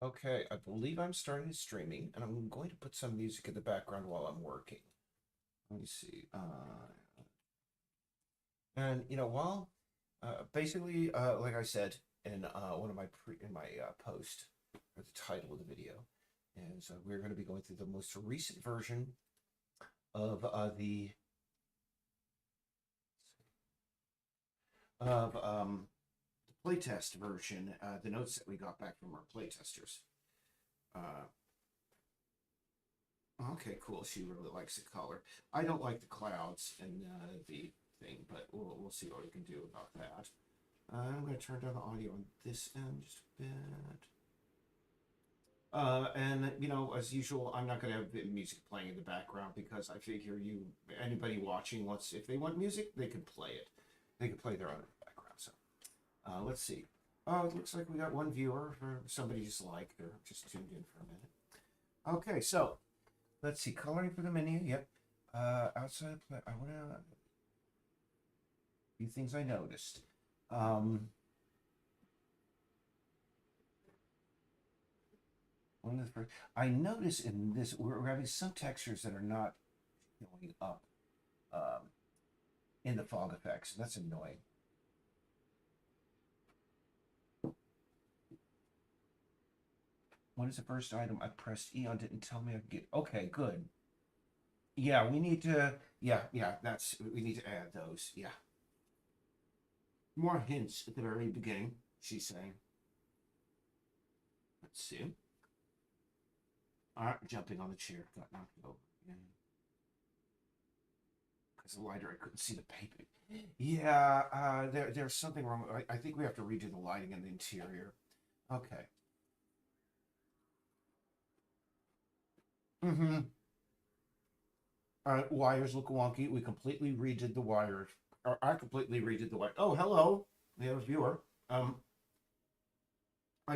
Okay, I believe I'm starting streaming, and I'm going to put some music in the background while I'm working. Let me see. And while basically, like I said in one of my post, or the title of the video, is we're going to be going through the most recent version of the playtest version, the notes that we got back from our playtesters. Uh, Okay, cool. She really likes the color. I don't like the clouds and the thing, but we'll see what we can do about that. I'm going to turn down the audio on this end just a bit. And as usual, I'm not going to have the music playing in the background because I figure anybody watching wants, if they want music, they can play it. They can play their own in the background. So let's see. Oh, it looks like we got one viewer for somebody just like they're just tuned in for a minute. Okay, so let's see, coloring for the menu. Yep. Outside play. I want to. Few things I noticed. One of the first. I notice in this we're having some textures that are not showing up um, in the fog effects. That's annoying. What is the first item? I pressed E on, didn't tell me I could get. Okay, good. Yeah, we need to. Yeah. We need to add those. Yeah. More hints at the very beginning. She's saying. Let's see. Jumping on the chair. Got knocked over again. Because the lighter, I couldn't see the paper. Yeah, there's something wrong. I think we have to redo the lighting in the interior. Okay. Mm-hmm. Wires look wonky. We completely redid the wires. Or I completely redid the wire. Oh, hello. We have a viewer. I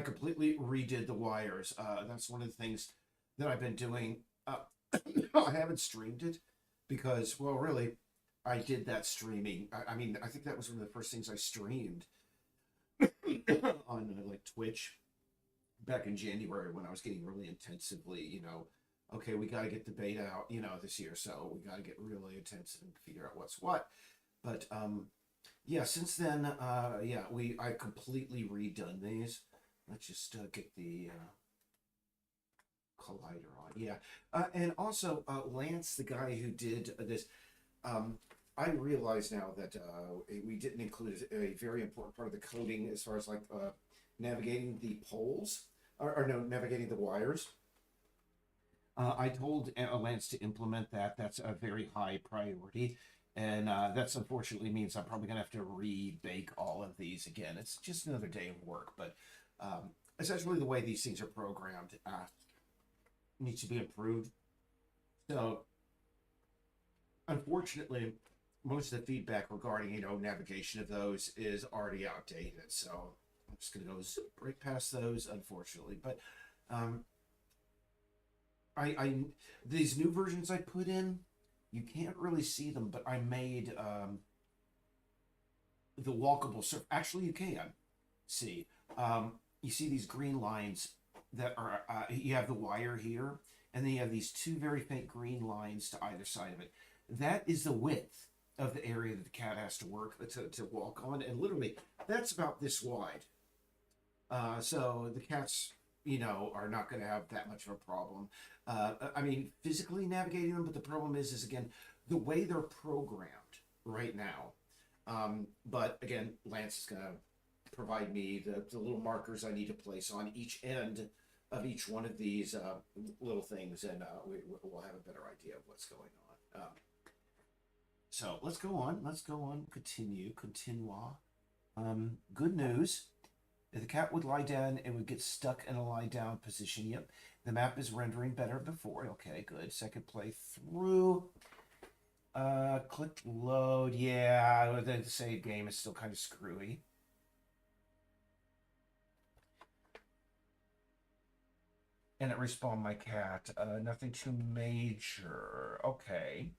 completely redid the wires. That's one of the things that I've been doing. I haven't streamed it because, well, really, I did that streaming. I mean, I think that was one of the first things I streamed on like Twitch back in January when I was getting really intensively, okay, we got to get the beta out, this year, so we got to get really intensive and figure out what's what. But yeah, since then, yeah, I completely redone these. Let's just get the collider on. Yeah, and also Lance, the guy who did this, I realize now that we didn't include a very important part of the coding as far as like navigating the poles, or no, navigating the wires. I told Lance to implement that. That's a very high priority. And that's unfortunately means I'm probably going to have to rebake all of these again. It's just another day of work, but essentially the way these things are programmed needs to be improved. So unfortunately, most of the feedback regarding navigation of those is already outdated. So I'm just going to go zip right past those, unfortunately. But um, I these new versions I put in, you can't really see them, but I made the walkable surface. Actually, you can see. You see these green lines that are. You have the wire here, and then you have these two very faint green lines to either side of it. That is the width of the area that the cat has to work to walk on, and literally that's about this wide. So the cats, are not going to have that much of a problem. I mean, physically navigating them, but the problem is again, the way they're programmed right now. But again, Lance is going to provide me the little markers I need to place on each end of each one of these little things, and we'll have a better idea of what's going on. So let's go on. Let's go on. Continua. Good news. If the cat would lie down, it would get stuck in a lie down position. Yep. The map is rendering better before. Okay, good. Second playthrough. Click load. Yeah, the save game is still kind of screwy. And it respawned my cat. Nothing too major. Okay.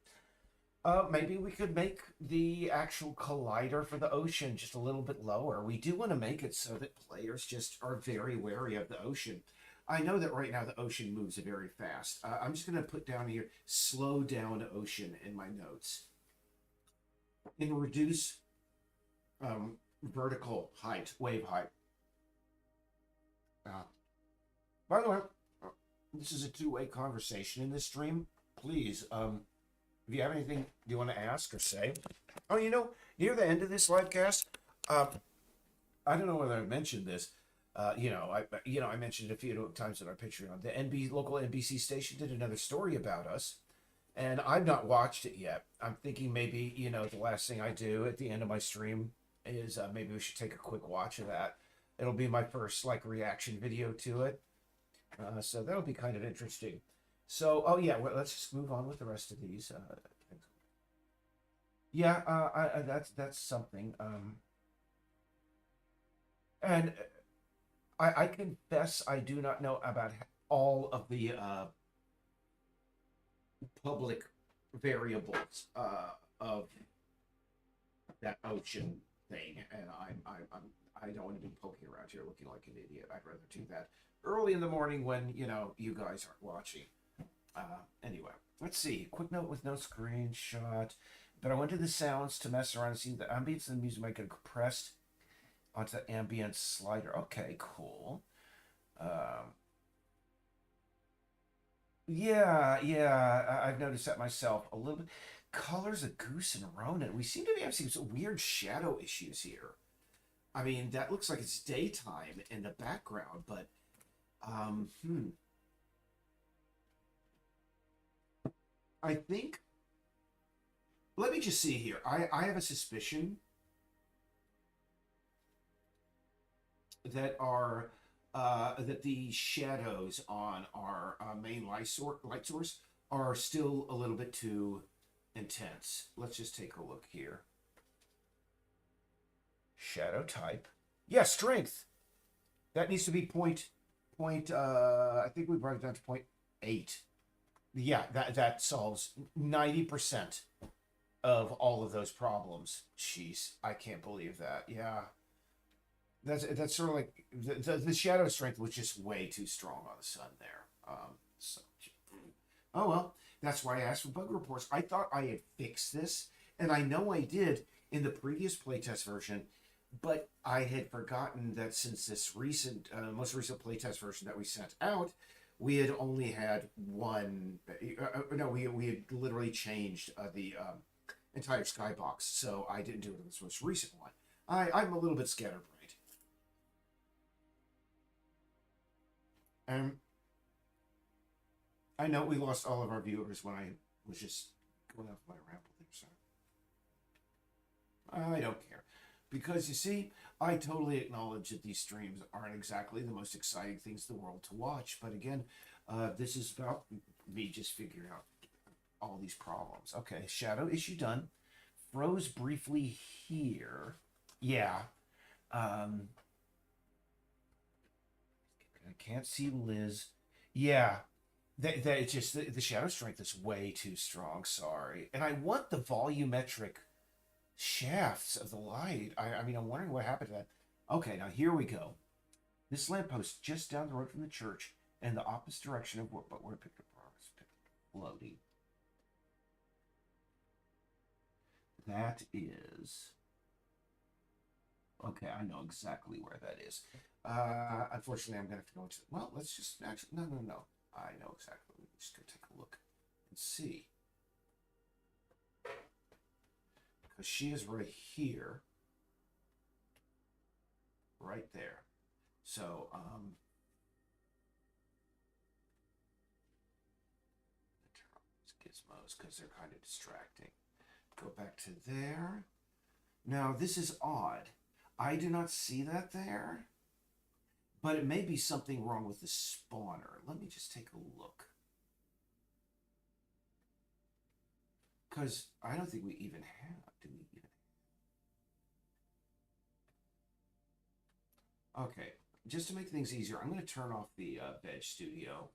Maybe we could make the actual collider for the ocean just a little bit lower. We do want to make it so that players just are very wary of the ocean. I know that right now the ocean moves very fast. I'm just going to put down here, slow down ocean in my notes. And reduce vertical height, wave height. Uh, by the way, uh, this is a two-way conversation in this stream. Please, if you have anything you want to ask or say. Oh, near the end of this live cast, uh, I don't know whether I mentioned this. I mentioned it a few times in our Patreon. The local NBC station did another story about us, and I've not watched it yet. I'm thinking maybe the last thing I do at the end of my stream is maybe we should take a quick watch of that. It'll be my first reaction video to it, so that'll be kind of interesting. So, oh yeah, well, let's just move on with the rest of these. Yeah, that's something. And I confess I do not know about all of the public variables of that ocean thing, and I don't want to be poking around here looking like an idiot. I'd rather do that early in the morning when you guys aren't watching. Anyway, let's see. Quick note with no screenshot. But I went to the sounds to mess around and see the ambience of the music might get compressed onto the ambient slider. Okay, cool. Yeah, I've noticed that myself a little bit. Colors of Goose and Ronan. We seem to be having some weird shadow issues here. I mean, that looks like it's daytime in the background, but I think. Let me just see here. I have a suspicion that the shadows on our main light source are still a little bit too intense. Let's just take a look here. Shadow type. Yeah, strength. That needs to be I think we brought it down to 0.8. Yeah, that solves 90% of all of those problems. Jeez, I can't believe that. Yeah. That's sort of like the shadow strength was just way too strong on the sun there. Oh well, that's why I asked for bug reports. I thought I had fixed this, and I know I did in the previous playtest version, but I had forgotten that since this most recent playtest version that we sent out, we had only had one. No, we had literally changed the entire skybox, so I didn't do it in this most recent one. I'm a little bit scatterbrained. And I know we lost all of our viewers when I was just going off my ramble there, so I don't care. Because you see, I totally acknowledge that these streams aren't exactly the most exciting things in the world to watch. But again, this is about me just figuring out all these problems. Okay, shadow issue done. Froze briefly here. Yeah. I can't see Liz. Yeah. That it's just the shadow strength is way too strong. Sorry. And I want the volumetric shafts of the light. I mean, I'm wondering what happened to that. Okay, now here we go. This lamppost just down the road from the church in the opposite direction of where picked up progress. Loading. That is. Okay, I know exactly where that is. Unfortunately, I'm going to have to go into. Well, let's just actually. No. I know exactly. Let me just go take a look and see. Because she is right here. Right there. So, gizmos because they're kind of distracting. Go back to there. Now, this is odd. I do not see that there. But it may be something wrong with the spawner. Let me just take a look. Because I don't think we even have. Do we even have? Okay. Just to make things easier, I'm going to turn off the Veg Studio.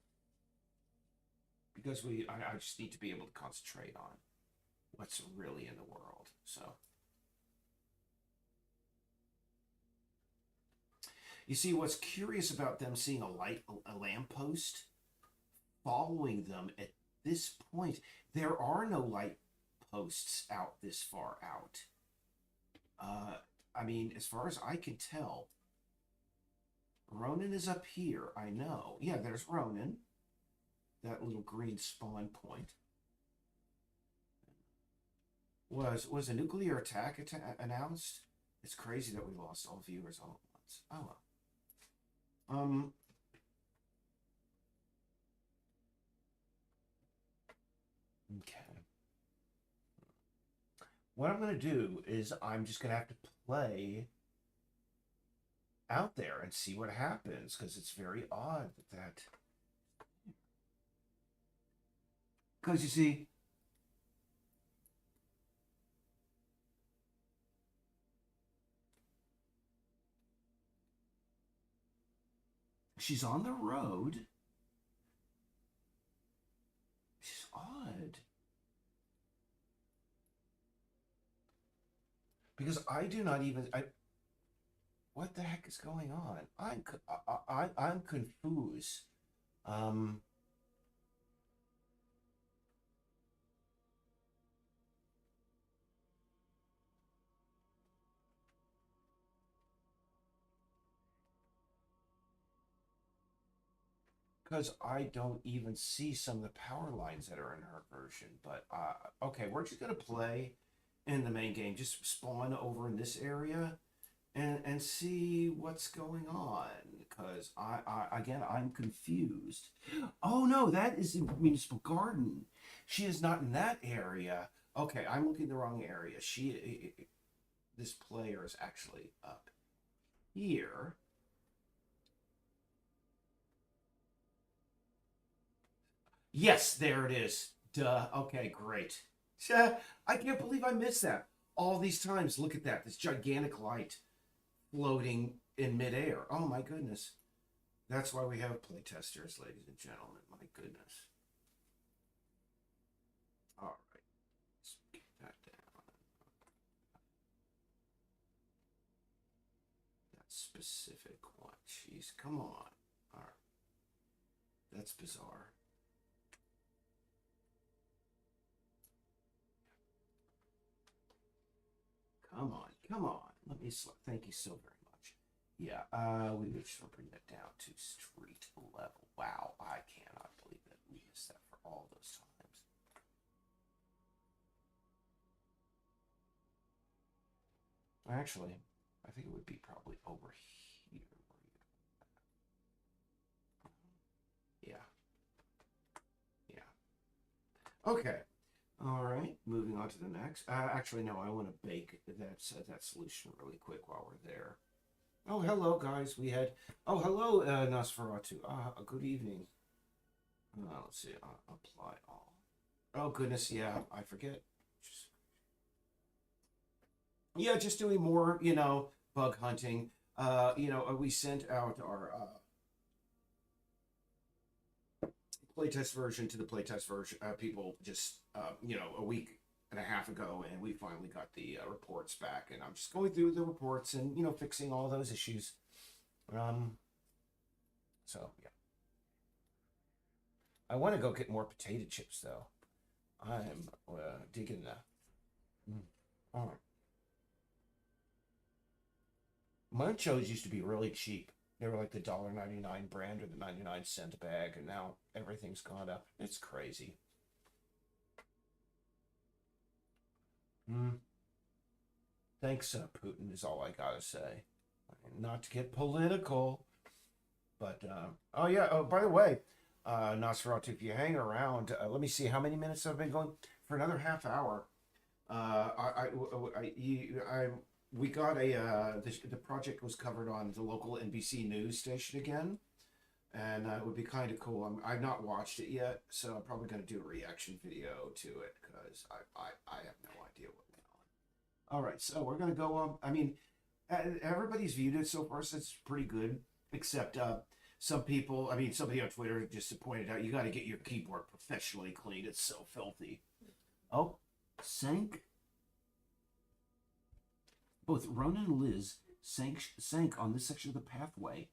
Because I just need to be able to concentrate on what's really in the world. So. You see, what's curious about them seeing a lamppost following them at this point, there are no light posts out this far out. I mean, as far as I can tell, Ronan is up here. I know. Yeah, there's Ronan. That little green spawn point. Was a nuclear attack announced? It's crazy that we lost all viewers all at once. Oh well. Okay. What I'm going to do is I'm just going to have to play out there and see what happens, because it's very odd that. Because you see, she's on the road. She's odd. Because I do not even. What the heck is going on? I'm confused. Um, because I don't even see some of the power lines that are in her version. But okay, we're just gonna play in the main game. Just spawn over in this area and see what's going on. Because I'm confused. Oh no, that is in Municipal Garden. She is not in that area. Okay, I'm looking the wrong area. This player is actually up here. Yes, there it is. Duh. Okay, great. I can't believe I missed that. All these times, look at that. This gigantic light floating in midair. Oh my goodness. That's why we have playtesters, ladies and gentlemen. My goodness. All right. Let's get that down. That specific one. Jeez, come on. All right. That's bizarre. Come on, come on. Let me thank you so very much. Yeah, we just want to bring that down to street level. Wow, I cannot believe that we missed that for all those times. Actually, I think it would be probably over here. Yeah. Yeah. Okay. All right, moving on to the next. Actually, no, I want to bake that solution really quick while we're there. Oh, hello, guys. We had. Oh, hello, Nosferatu. Good evening. Let's see. Apply all. Oh goodness, yeah, I forget. Just, yeah, just doing more, bug hunting. We sent out our playtest version to the playtest version people just a week and a half ago, and we finally got the reports back, and I'm just going through the reports and fixing all those issues. So yeah, I want to go get more potato chips though. I'm digging that. All right. Munchos used to be really cheap. They were like the $1.99 brand or the 99-cent bag, and now everything's gone up. It's crazy. Thanks, Putin, is all I gotta say. Not to get political, but oh yeah. Oh, by the way, Nosferatu, if you hang around, let me see how many minutes I've been going for another half hour. We got the project was covered on the local NBC news station again, and it would be kind of cool. I've not watched it yet, so I'm probably going to do a reaction video to it because I have no idea what went on. All right, so we're going to go. I mean, everybody's viewed it so far, so it's pretty good, except some people. I mean, somebody on Twitter just pointed out you got to get your keyboard professionally cleaned. It's so filthy. Oh, sank. Both Ronan and Liz sank on this section of the pathway,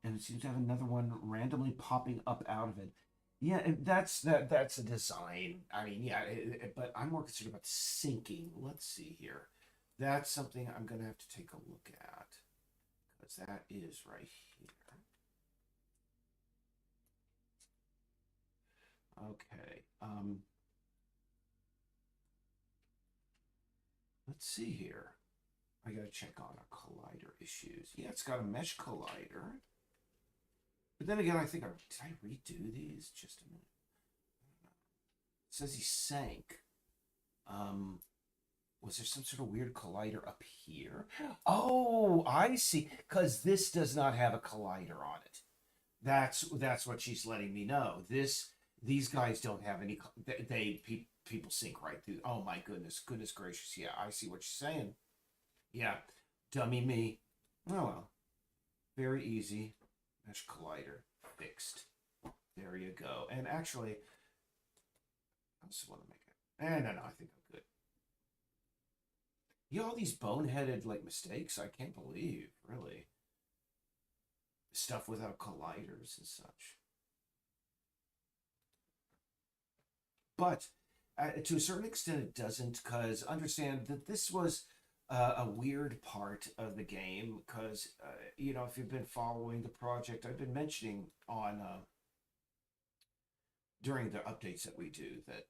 and it seems to have another one randomly popping up out of it. Yeah, that's a design. I mean, yeah, but I'm more concerned about sinking. Let's see here. That's something I'm gonna have to take a look at because that is right here. Okay. Let's see here. I gotta check on our collider issues. Yeah, it's got a mesh collider. But then again, I think did I redo these? Just a minute. It says he sank. Was there some sort of weird collider up here? Oh, I see. Because this does not have a collider on it. That's what she's letting me know. These guys don't have any. People sink right through. Oh my goodness gracious. Yeah, I see what you're saying. Yeah, dummy me. Oh well, very easy. Mesh collider fixed. There you go. And actually, I just want to make it. No, I think I'm good. Yeah, all these boneheaded like mistakes. I can't believe, really. Stuff without colliders and such. But to a certain extent, it doesn't, because understand that this was a weird part of the game. Because if you've been following the project, I've been mentioning on during the updates that we do that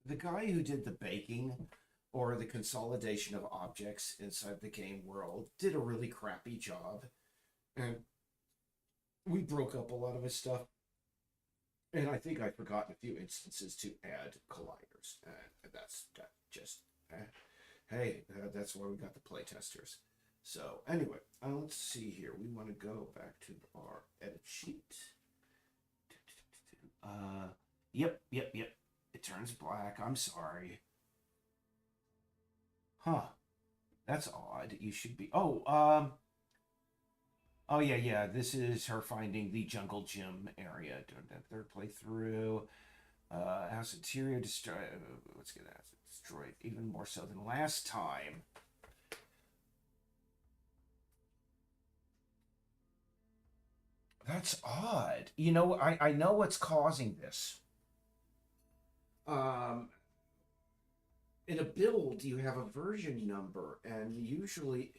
the guy who did the baking or the consolidation of objects inside the game world did a really crappy job, and we broke up a lot of his stuff. And I think I forgot in a few instances to add colliders. And that's that just, hey, that's why we got the playtesters. So anyway, let's see here. We want to go back to our edit sheet. Yep. It turns black. I'm sorry. Huh. That's odd. You should be. Oh yeah. This is her finding the jungle gym area during that third playthrough. House interior destroyed. Let's get that destroyed even more so than last time. That's odd. I know what's causing this. In a build, you have a version number, and usually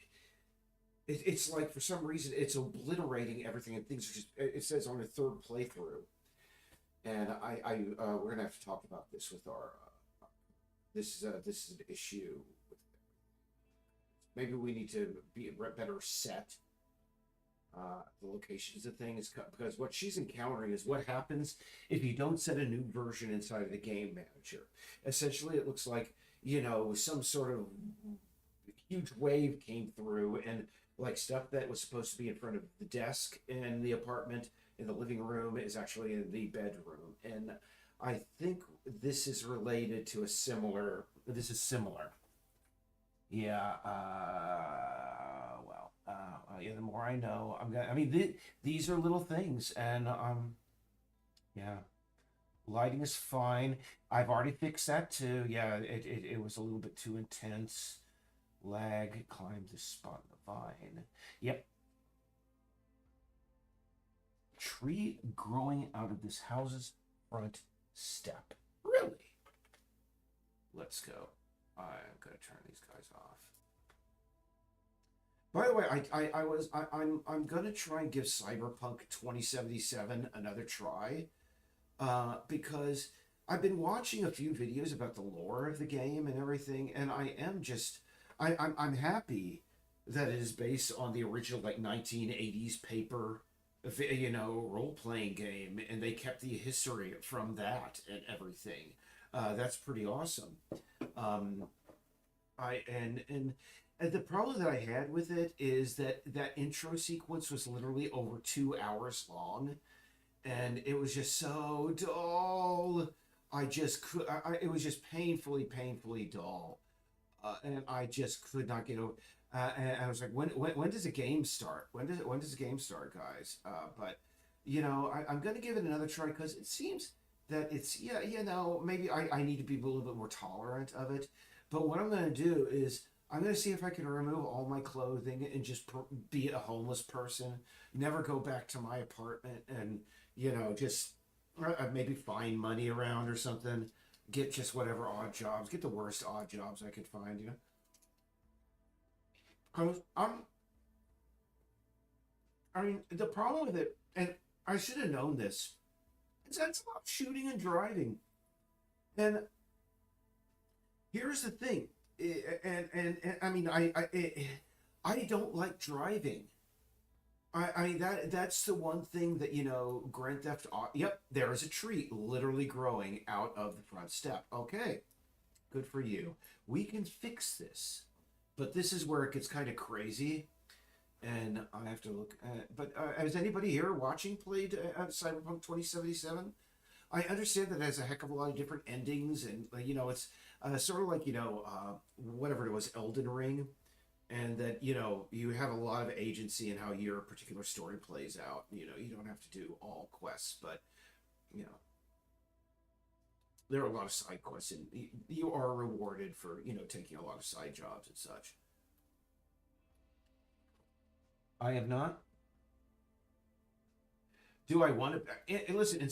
it's like for some reason it's obliterating everything, and things are just. It says on a third playthrough, and we're gonna have to talk about this with our. This is an issue. Maybe we need to be better set the locations of things, because what she's encountering is what happens if you don't set a new version inside of the game manager. Essentially, it looks like some sort of huge wave came through, and like stuff that was supposed to be in front of the desk in the apartment in the living room is actually in the bedroom. And I think this is related to this is similar. Yeah, yeah, the more I know, these are little things, and yeah, lighting is fine. I've already fixed that too. Yeah, it was a little bit too intense. Lag, climb this spot in the vine. Yep. Tree growing out of this house's front step. Really? Let's go. I'm gonna turn these guys off. By the way, I'm gonna try and give Cyberpunk 2077 another try, because I've been watching a few videos about the lore of the game and everything, and I'm happy that it is based on the original like 1980s paper, role playing game, and they kept the history from that and everything. That's pretty awesome. And the problem that I had with it is that intro sequence was literally over 2 hours long, and it was just so dull. I just could. It was just painfully dull, and I just could not get over. And I was like, when does the game start? When does the game start, guys? But I'm gonna give it another try, because it seems that it's maybe I need to be a little bit more tolerant of it. But what I'm gonna do is I'm gonna see if I can remove all my clothing and just be a homeless person. Never go back to my apartment, and just maybe find money around or something. Get just whatever odd jobs. Get the worst odd jobs I could find. Cause I mean, the problem with it, and I should have known this, is that it's about shooting and driving. And here's the thing, and I mean, I don't like driving. I mean that's the one thing that Grand Theft Auto. Yep, there is a tree literally growing out of the front step. Okay, good for you. We can fix this, but this is where it gets kind of crazy, and I have to look at. But is anybody here watching played Cyberpunk 2077? I understand that it has a heck of a lot of different endings, and it's sort of like whatever it was, Elden Ring, and that you have a lot of agency in how your particular story plays out. You don't have to do all quests, but you know there are a lot of side quests, and you are rewarded for taking a lot of side jobs and such. I have not. Do I want to listen?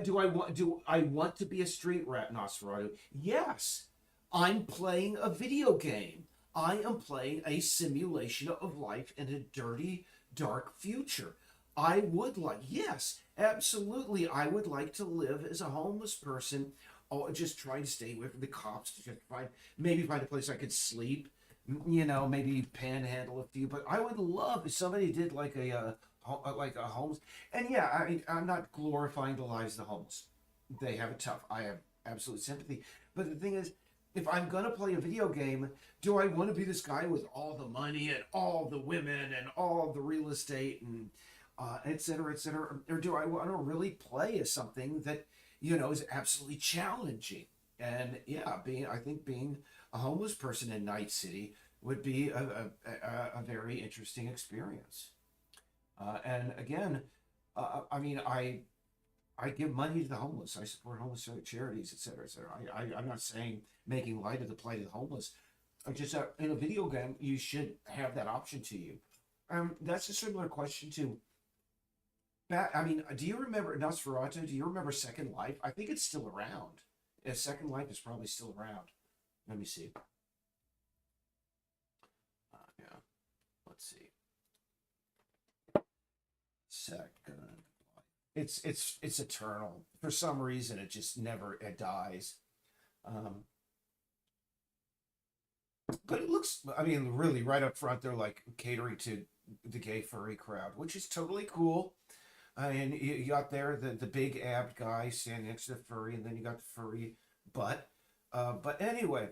Do I want to be a street rat, Nosferatu? Yes. I'm playing a video game. I am playing a simulation of life in a dirty, dark future. I would like, yes, absolutely. I would like to live as a homeless person, just trying to stay away from the cops, to just maybe find a place I could sleep. Maybe panhandle a few. But I would love if somebody did like a homeless. And yeah, I mean, I'm not glorifying the lives of the homeless. They have it tough. I have absolute sympathy. But the thing is, if I'm gonna play a video game, do I want to be this guy with all the money and all the women and all the real estate and et cetera, et cetera, or do I want to really play as something that is absolutely challenging? And yeah, I think being a homeless person in Night City would be a very interesting experience. And again, I mean, I give money to the homeless. I support homeless charities, et cetera, et cetera. I'm not saying making light of the plight of the homeless. I just in a video game, you should have that option to you. That's a similar question to. I mean, do you remember Nosferatu? Do you remember Second Life? I think it's still around. Yeah, Second Life is probably still around. Let me see. Yeah, let's see. Second Life. It's eternal. For some reason, it just never it dies. Um, but it looks. I mean, really, right up front, they're like catering to the gay furry crowd, which is totally cool. And you got there the big abbed guy standing next to the furry, and then you got the furry butt. But anyway,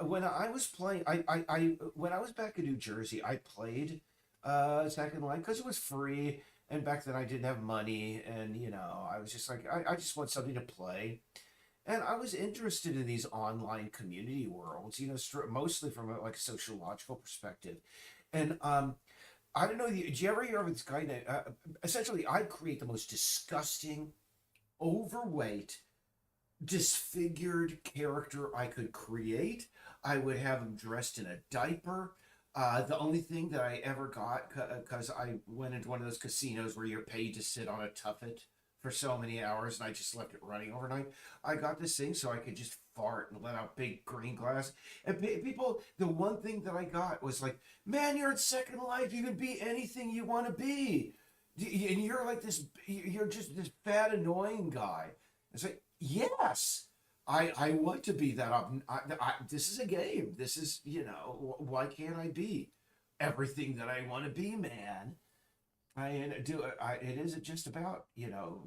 when I was playing, when I was back in New Jersey, I played Second Life because it was free, and back then I didn't have money, and I was just like, I just want something to play, and I was interested in these online community worlds, mostly from like a sociological perspective, and I don't know. Did you ever hear of this guy? Essentially, I'd create the most disgusting, overweight, disfigured character I could create. I would have him dressed in a diaper. The only thing that I ever got, because I went into one of those casinos where you're paid to sit on a tuffet for so many hours, and I just left it running overnight. I got this thing so I could just fart and let out big green glass. And people, the one thing that I got was like, man, you're in Second Life. You can be anything you want to be. And you're like this, you're just this fat, annoying guy. It's like, yes, I want to be that. This is a game. This is, why can't I be everything that I want to be, man? It isn't just about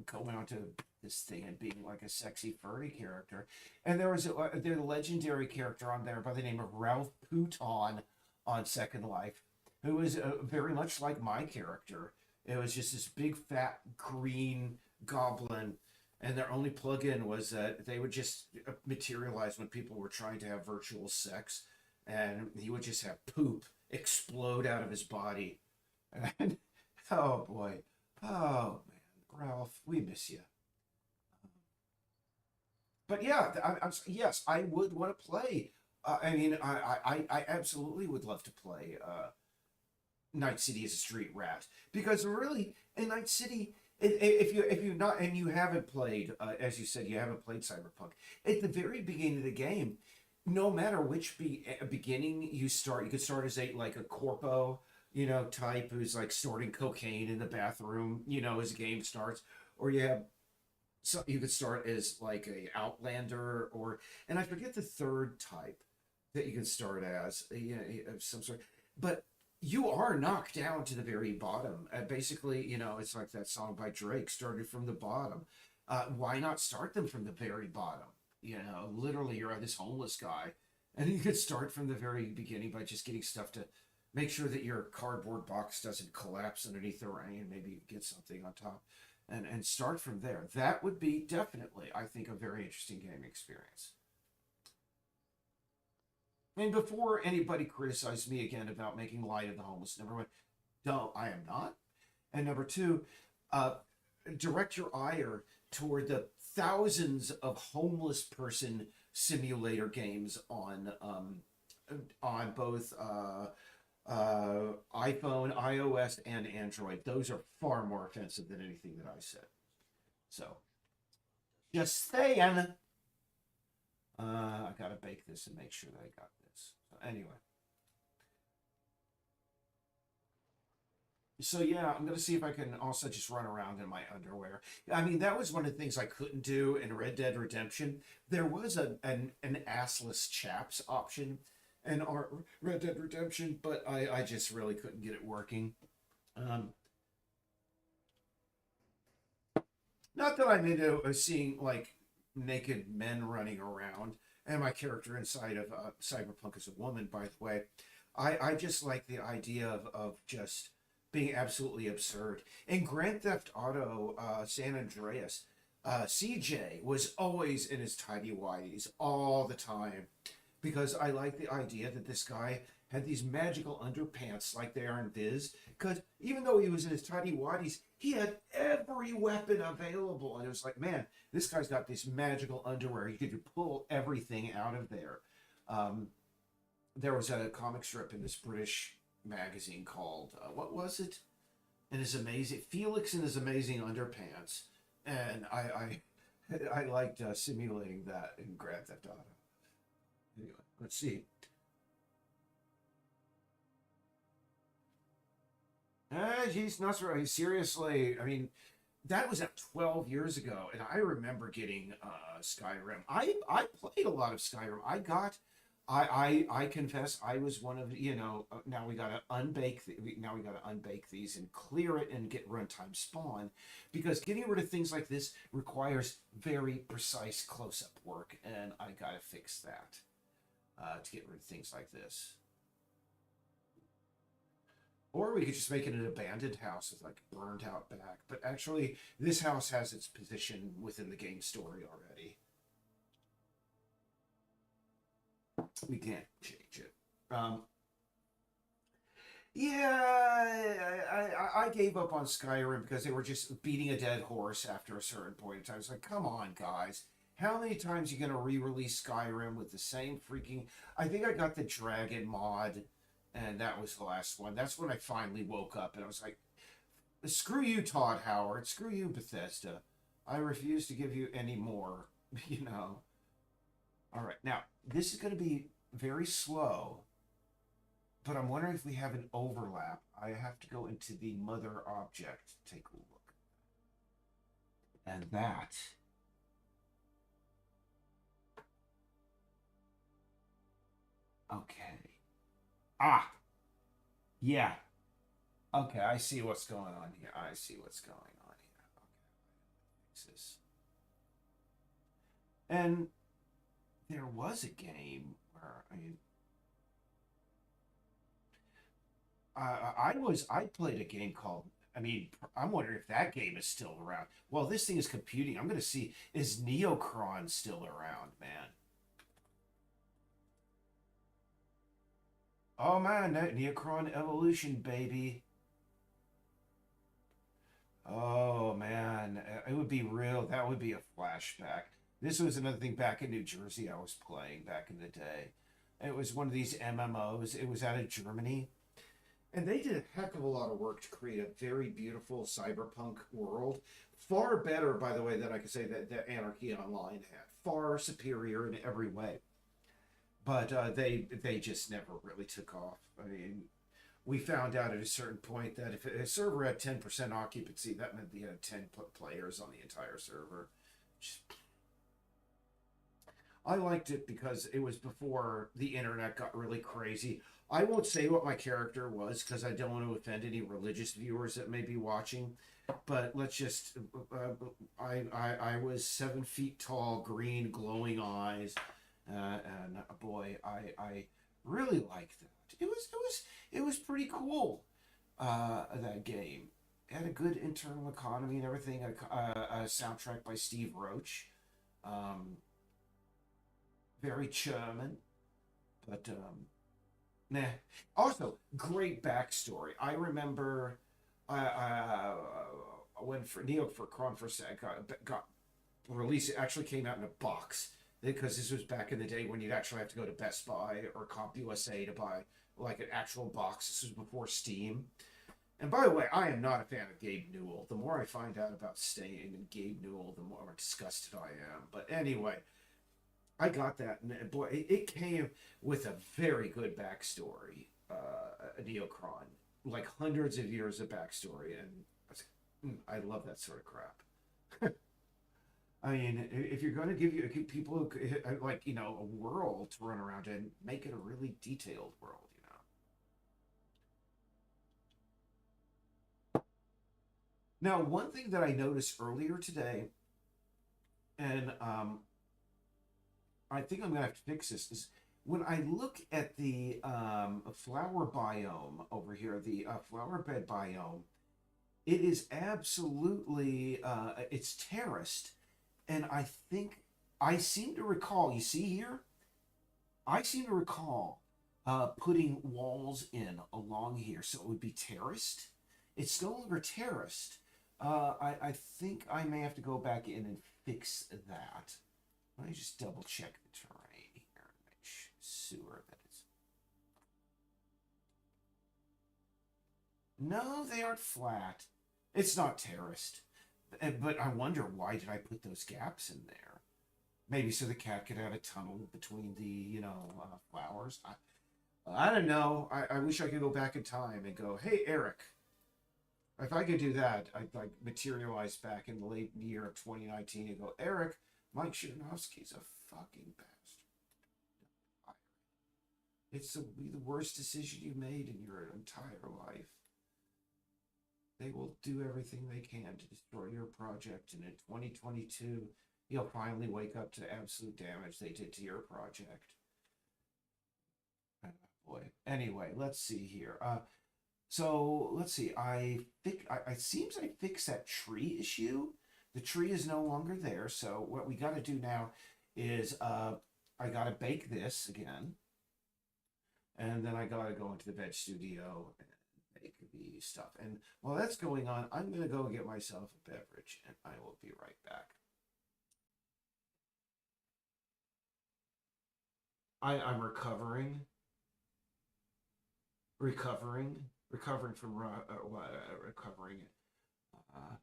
going onto this thing and being like a sexy furry character. And there was the legendary character on there by the name of Ralph Pouton on Second Life, who was very much like my character. It was just this big fat green goblin, and their only plug-in was that they would just materialize when people were trying to have virtual sex, and he would just have poop explode out of his body. And oh boy. Oh man. Ralph, we miss you. But yeah, yes, I would want to play I mean, I absolutely would love to play Night City as a street rat because really in Night City, if you not and you haven't played, as you said, you haven't played Cyberpunk at the very beginning of the game. No matter which beginning you start, you could start as a like a corpo, type who's like snorting cocaine in the bathroom, as the game starts, or you have so you could start as like a outlander and I forget the third type that you can start as of some sort, but you are knocked down to the very bottom. Basically, it's like that song by Drake, started from the bottom. Why not start them from the very bottom? Literally, you're this homeless guy, and you could start from the very beginning by just getting stuff to make sure that your cardboard box doesn't collapse underneath the rain. Maybe get something on top, and start from there. That would be definitely, I think, a very interesting gaming experience. And before anybody criticizes me again about making light of the homeless, number one, no, I am not. And number two, uh, direct your ire toward the thousands of homeless person simulator games on both iPhone, iOS, and Android. Those are far more offensive than anything that I said. So, just saying. I gotta bake this and make sure that I got this. So anyway, so yeah, I'm gonna see if I can also just run around in my underwear. I mean, that was one of the things I couldn't do in Red Dead Redemption. There was an assless chaps option in our Red Dead Redemption, but I just really couldn't get it working. Um, Not that I'm into seeing like naked men running around, and my character inside of Cyberpunk is a woman, by the way. I just like the idea of just being absolutely absurd. In Grand Theft Auto San Andreas, CJ was always in his tidy whities all the time because I like the idea that this guy had these magical underpants like they are in Viz. Because even though he was in his tidy whities, he had every weapon available, and it was like, man, this guy's got this magical underwear. You could pull everything out of there. Um, there was a comic strip in this British magazine called what was it? And his amazing Felix and his amazing underpants, and I liked simulating that in Grand Theft Auto. Anyway, let's see. He's not right. Seriously, I mean, that was 12 years ago, and I remember getting Skyrim. I played a lot of Skyrim. I confess I was one of now we gotta now we gotta unbake these and clear it and get runtime spawn, because getting rid of things like this requires very precise close-up work, and I gotta fix that to get rid of things like this. Or we could just make it an abandoned house with like burned out back. But actually, this house has its position within the game story already. We can't change it. Yeah, I gave up on Skyrim because they were just beating a dead horse after a certain point in time. It's like, come on, guys. How many times are you gonna re-release Skyrim with the same freaking? I think I got the Dragon mod, and that was the last one. That's when I finally woke up, and I was like, "Screw you, Todd Howard. Screw you, Bethesda. I refuse to give you any more." You know. All right, now this is going to be very slow, but I'm wondering if we have an overlap. I have to go into the mother object, take a look. And that, okay. Ah, yeah. Okay, I see what's going on here. I see what's going on here. Okay, fix this. And there was a game where I played a game called. I mean, I'm wondering if that game is still around. Well, this thing is computing. I'm going to see, is Neocron still around, man? Oh man, that Neocron Evolution, baby. Oh man, it would be real. That would be a flashback. This was another thing back in New Jersey I was playing back in the day. It was one of these MMOs. It was out of Germany. And they did a heck of a lot of work to create a very beautiful cyberpunk world. Far better, by the way, than I could say that Anarchy Online had. Far superior in every way. But they just never really took off. I mean, we found out at a certain point that if a server had 10% occupancy, that meant they had 10 players on the entire server. Just, I liked it because it was before the internet got really crazy. I won't say what my character was because I don't want to offend any religious viewers that may be watching. But let's just, I was 7 feet tall, green, glowing eyes, and boy, I really liked that. It was pretty cool. That game. It had a good internal economy and everything. A soundtrack by Steve Roach. Um, Very German, but nah. Also, great backstory. I remember when for Neo for Cron for Seg got released. It actually came out in a box because this was back in the day when you'd actually have to go to Best Buy or Comp USA to buy like an actual box. This was before Steam. And by the way, I am not a fan of Gabe Newell. The more I find out about Stain and Gabe Newell, the more disgusted I am. But anyway, I got that, and boy, it came with a very good backstory. A Neocron, like hundreds of years of backstory, and I love that sort of crap. I mean, if you're going to give people like a world to run around in, make it a really detailed world. Now, one thing that I noticed earlier today, and I think I'm gonna have to fix this. Is when I look at the flower biome over here, the flower bed biome, it is absolutely it's terraced, and I think I seem to recall. You see here, I seem to recall putting walls in along here, so it would be terraced. It's no longer terraced. I think I may have to go back in and fix that. Let me just double check the terrain here and make sure that it's. No, they aren't flat. It's not terraced. But I wonder why did I put those gaps in there? Maybe so the cat could have a tunnel between the flowers. I don't know. I wish I could go back in time and go, hey, Eric. If I could do that, I'd like materialize back in the late year of 2019 and go, Eric, Mike Shitanovsky's a fucking bastard. It's the worst decision you made in your entire life. They will do everything they can to destroy your project, and in 2022, you'll finally wake up to the absolute damage they did to your project. Boy. Anyway, let's see here. So let's see. It seems I fixed that tree issue. The tree is no longer there. So what we got to do now is I got to bake this again, and then I got to go into the veg studio and make the stuff. And while that's going on, I'm gonna go get myself a beverage, and I will be right back. I'm recovering from recovering. Uh,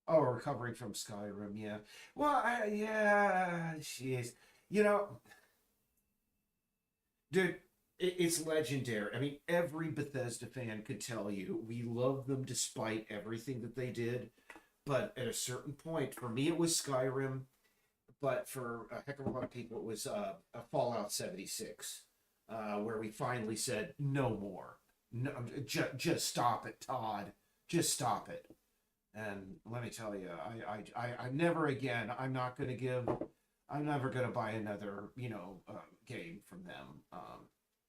oh, recovering from Skyrim. Yeah. Well, yeah. Jeez. You know, dude, it's legendary. I mean, every Bethesda fan could tell you we love them despite everything that they did. But at a certain point, for me, it was Skyrim. But for a heck of a lot of people, it was a Fallout 76, where we finally said no more. No, just stop it, Todd. Just stop it. And let me tell you, I never again. I'm not going to give. I'm never going to buy another, game from them,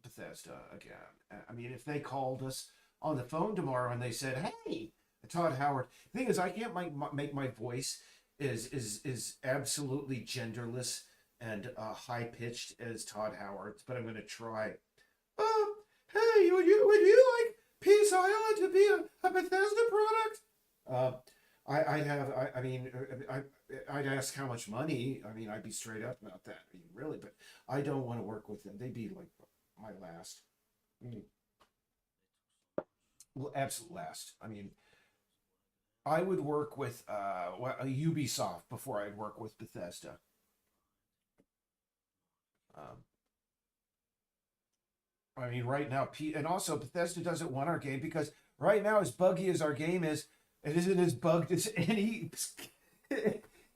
Bethesda again. I mean, if they called us on the phone tomorrow and they said, "Hey, Todd Howard," the thing is, I can't make my voice is absolutely genderless and high pitched as Todd Howard's, but I'm going to try. Um, hey, would you like Peace Island to be a Bethesda product? Uh, I mean, I'd ask how much money. I mean, I'd be straight up about that. I mean, really, but I don't want to work with them. They'd be like my last. I mean, well, absolute last. I mean, I would work with Ubisoft before I'd work with Bethesda. Um, I mean, right now, and also Bethesda doesn't want our game because right now, as buggy as our game is, it isn't as bugged as any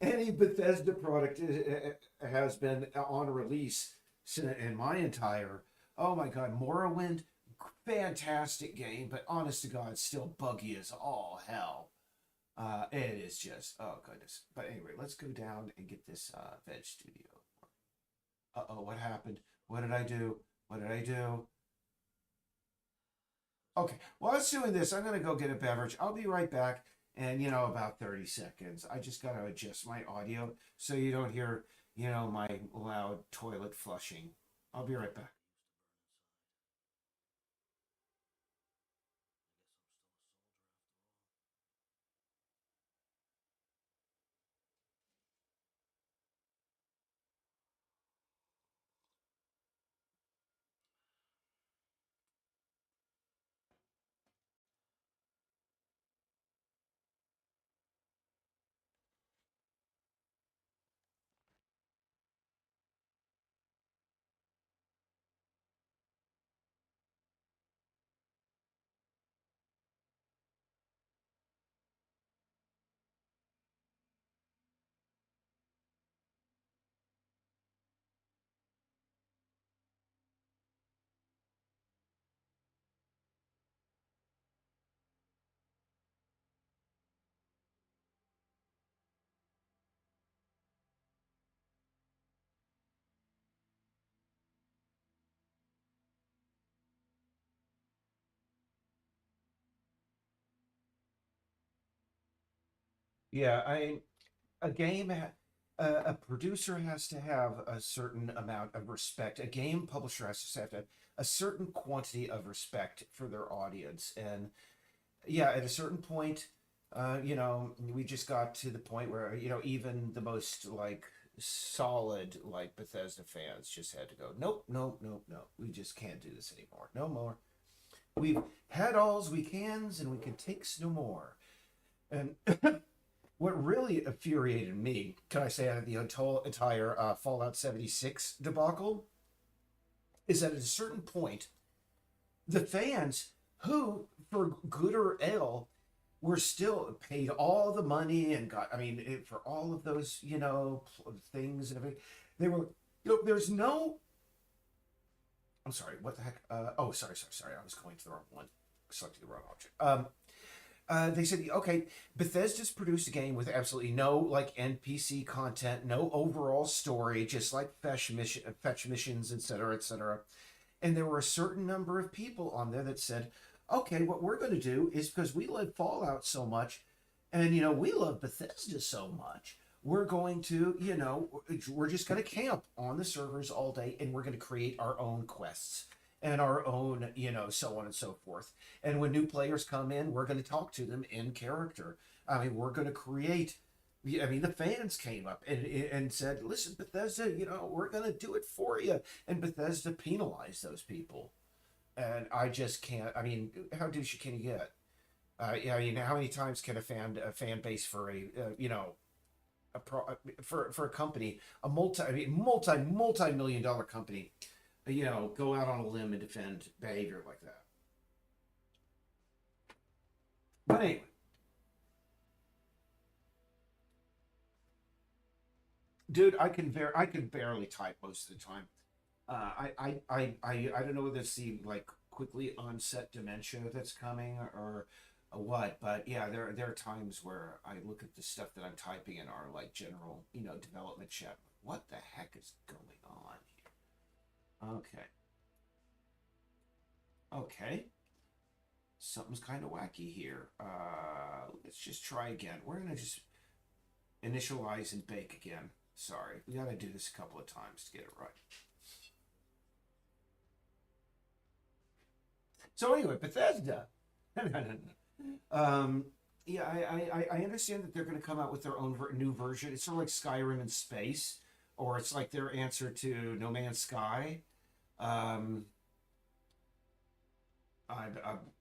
any Bethesda product has been on release in my entire. Oh my God, Morrowind, fantastic game, but honest to God, still buggy as all hell. It is just, oh goodness. But anyway, let's go down and get this Veg Studio. Uh-oh, what happened? What did I do? What did I do? Okay, while I was doing this, I'm going to go get a beverage. I'll be right back in, about 30 seconds. I just got to adjust my audio so you don't hear, my loud toilet flushing. I'll be right back. Yeah, a game, a producer has to have a certain amount of respect. A game publisher has to have a certain quantity of respect for their audience. And yeah, at a certain point, we just got to the point where, even the most like solid like Bethesda fans just had to go, nope, nope, nope, nope. We just can't do this anymore. No more. We've had alls we cans and we can takes no more. And what really infuriated me, can I say, out of the entire Fallout 76 debacle, is that at a certain point, the fans who, for good or ill, were still paid all the money and got, I mean, for all of those, things and everything, they were, there's no, I'm sorry, what the heck? Oh, sorry. I was going to the wrong one, selecting the wrong object. They said, okay, Bethesda's produced a game with absolutely no like NPC content, no overall story, just like fetch missions, etc., etc. And there were a certain number of people on there that said, okay, what we're going to do is because we love Fallout so much, and we love Bethesda so much, we're going to, we're just going to camp on the servers all day, and we're going to create our own quests and our own, so on and so forth. And when new players come in, we're going to talk to them in character. I mean, we're going to create. I mean, the fans came up and said, "Listen, Bethesda, we're going to do it for you." And Bethesda penalized those people, and I just can't. I mean, how douchey can you get? Yeah, I mean, how many times can a fan base for a for a company, a multi-million dollar company, go out on a limb and defend behavior like that? But anyway, dude, I can barely type most of the time. I don't know whether it's the like quickly onset dementia that's coming or what, but yeah, there are times where I look at the stuff that I'm typing in our like general development chat. What the heck is going on here? Okay, okay, something's kind of wacky here. Let's just try again. We're gonna just initialize and bake again. Sorry, we gotta do this a couple of times to get it right. So anyway, Bethesda. um, yeah, I understand that they're going to come out with their own new version. It's sort of like Skyrim in space, or it's like their answer to No Man's Sky. Um,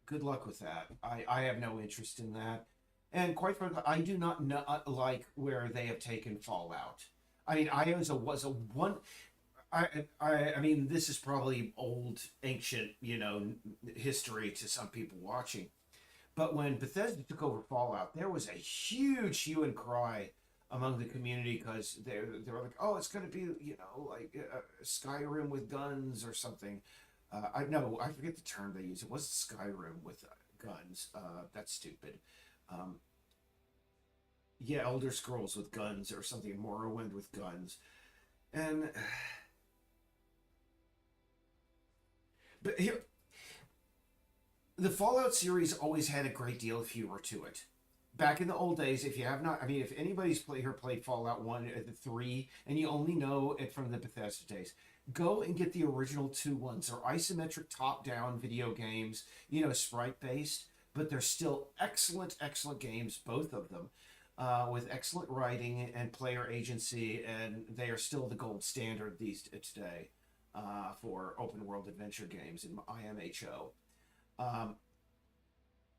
Good luck with that. I have no interest in that, and quite frankly, I do not know, like where they have taken Fallout. I mean, I was a one. I mean, this is probably old, ancient, history to some people watching. But when Bethesda took over Fallout, there was a huge hue and cry among the community because they were like, oh, it's going to be like Skyrim with guns or something. I know I forget the term they use. It wasn't Skyrim with guns. That's stupid. Um, yeah, Elder Scrolls with guns or something. Morrowind with guns. And but here, the Fallout series always had a great deal of humor to it. Back in the old days, if you have not, I mean, if anybody's played Fallout 1, the 3, and you only know it from the Bethesda days, go and get the original two ones. They're isometric top down video games, sprite based, but they're still excellent, excellent games, both of them, with excellent writing and player agency, and they are still the gold standard today for open world adventure games in IMHO. Um,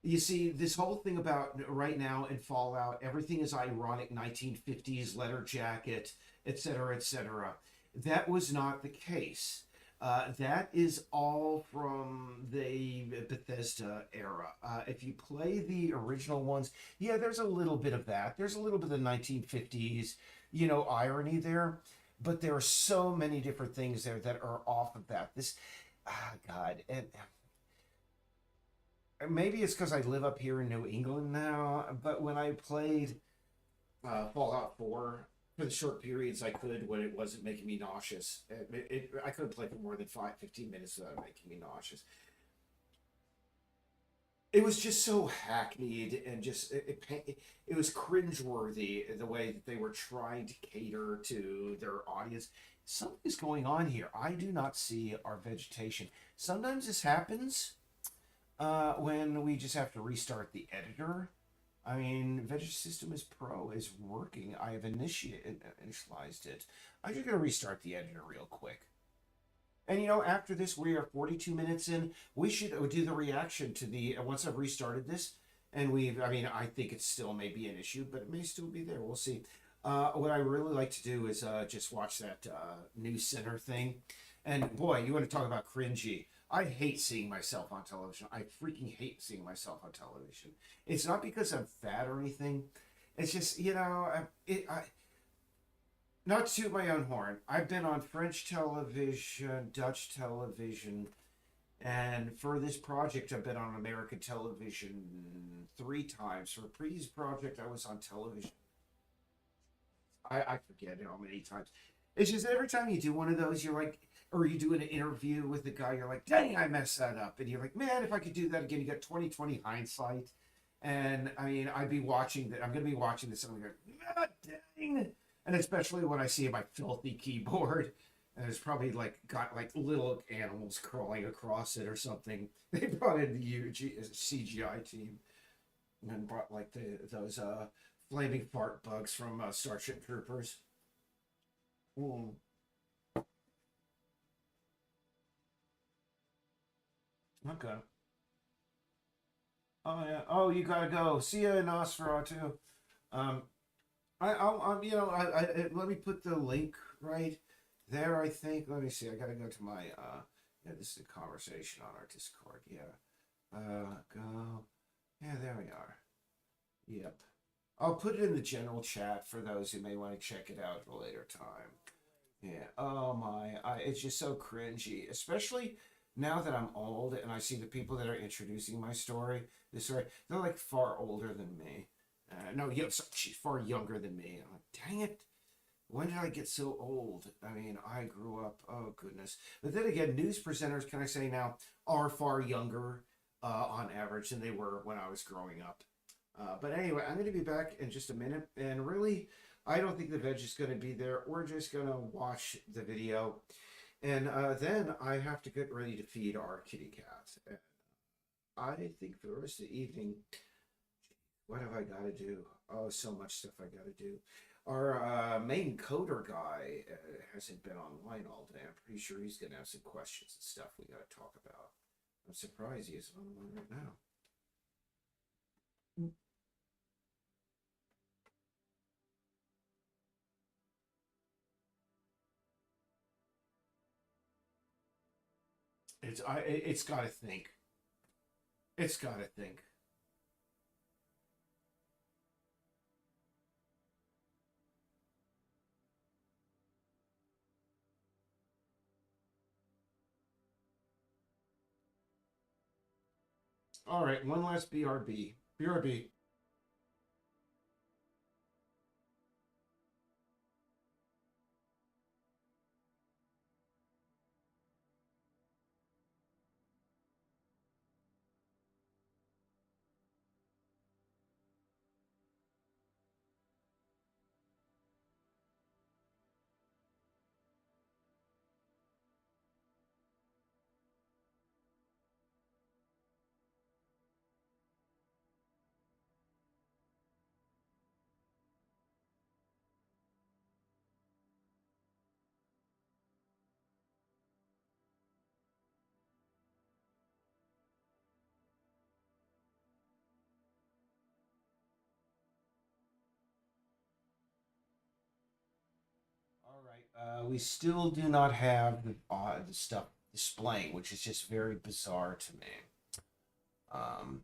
you see, this whole thing about right now in Fallout, everything is ironic 1950s leather jacket, etc., etc. That was not the case. That is all from the Bethesda era. If you play the original ones, yeah, there's a little bit of that. There's a little bit of 1950s, irony there. But there are so many different things there that are off of that. God, and maybe it's because I live up here in New England now, but when I played Fallout 4 for the short periods I could when it wasn't making me nauseous, I couldn't play for more than 15 minutes without making me nauseous. It was just so hackneyed and just it was cringeworthy the way that they were trying to cater to their audience. Something's going on here. I do not see our vegetation. Sometimes this happens when we just have to restart the editor. I mean, Veg System is Pro is working. I have initialized it. I'm just going to restart the editor real quick. And after this, we are 42 minutes in. We should do the reaction to the once I've restarted this, and I mean, I think it still may be an issue, but it may still be there. We'll see. What I really like to do is just watch that news center thing, and boy, you want to talk about cringy. I hate seeing myself on television. I freaking hate seeing myself on television. It's not because I'm fat or anything. It's just not to toot my own horn. I've been on French television, Dutch television, and for this project, I've been on American television 3 times. For a previous project, I was on television. I forget how many times. It's just every time you do one of those, you're like, or you do an interview with the guy, you're like, dang, I messed that up. And you're like, man, if I could do that again, you got 2020 hindsight. And I mean, I'd be watching that. I'm going to be watching this and I'm going, God dang. And especially when I see my filthy keyboard, and it's probably got little animals crawling across it or something. They brought in the CGI team and brought those flaming fart bugs from Starship Troopers. Mm. Okay. Oh yeah. Oh, you gotta go. See you in Nosferatu. Um, let me put the link right there. I think. Let me see. I gotta go to my. Yeah, this is a conversation on our Discord. Yeah. Go. Yeah, there we are. Yep. I'll put it in the general chat for those who may want to check it out at a later time. Yeah. Oh my. It's just so cringy, especially now that I'm old and I see the people that are introducing this story, they're like far older than me. No, yeah, she's far younger than me. I'm like, dang it. When did I get so old? I mean, I grew up. Oh, goodness. But then again, news presenters, can I say now, are far younger on average than they were when I was growing up. But anyway, I'm going to be back in just a minute. And really, I don't think the veg is going to be there. We're just going to watch the video. And then I have to get ready to feed our kitty cat. I think for the rest of the evening, what have I got to do? Oh, so much stuff I got to do. Our main coder guy hasn't been online all day. I'm pretty sure he's going to have some questions and stuff we got to talk about. I'm surprised he is on one right now. It's got to think. It's got to think. All right, one last BRB. BRB. All right. We still do not have the stuff displaying, which is just very bizarre to me. Um,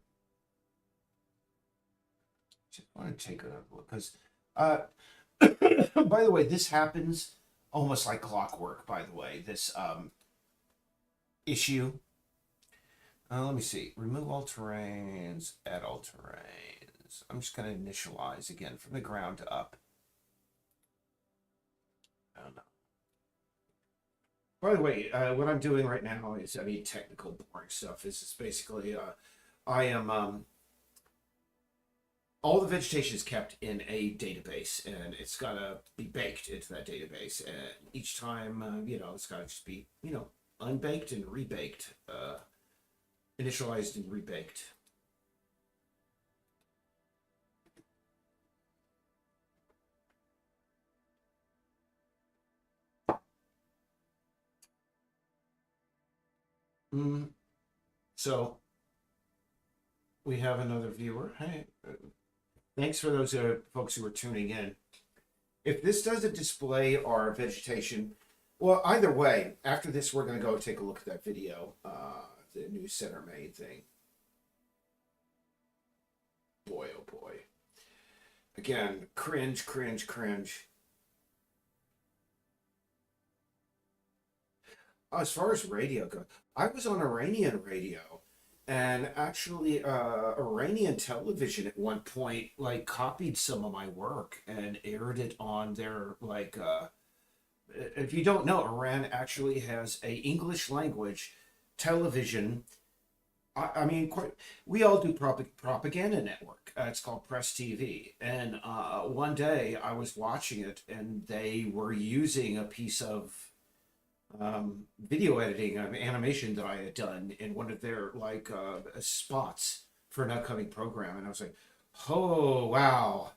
just want to take a look because, uh, by the way, this happens almost like clockwork. By the way, this issue. Let me see. Remove all terrains. Add all terrains. I'm just going to initialize again from the ground up. I don't know. By the way, what I'm doing right now is, I mean, technical boring stuff. This is basically, I am, all the vegetation is kept in a database, and it's got to be baked into that database. And each time, it's got to just be, unbaked and rebaked, initialized and rebaked. So we have another viewer. Hey, thanks for those folks who are tuning in. If this doesn't display our vegetation, well, either way, after this, we're going to go take a look at that video, the new center main thing. Boy, oh boy. Again, cringe, cringe, cringe. As far as radio goes, I was on Iranian radio, and actually, Iranian television at one point like copied some of my work and aired it on their like. If you don't know, Iran actually has a English language television. I mean, we all do propaganda network. It's called Press TV. And one day I was watching it, and they were using a piece of video editing animation that I had done in one of their like spots for an upcoming program, and I was like, "Oh wow,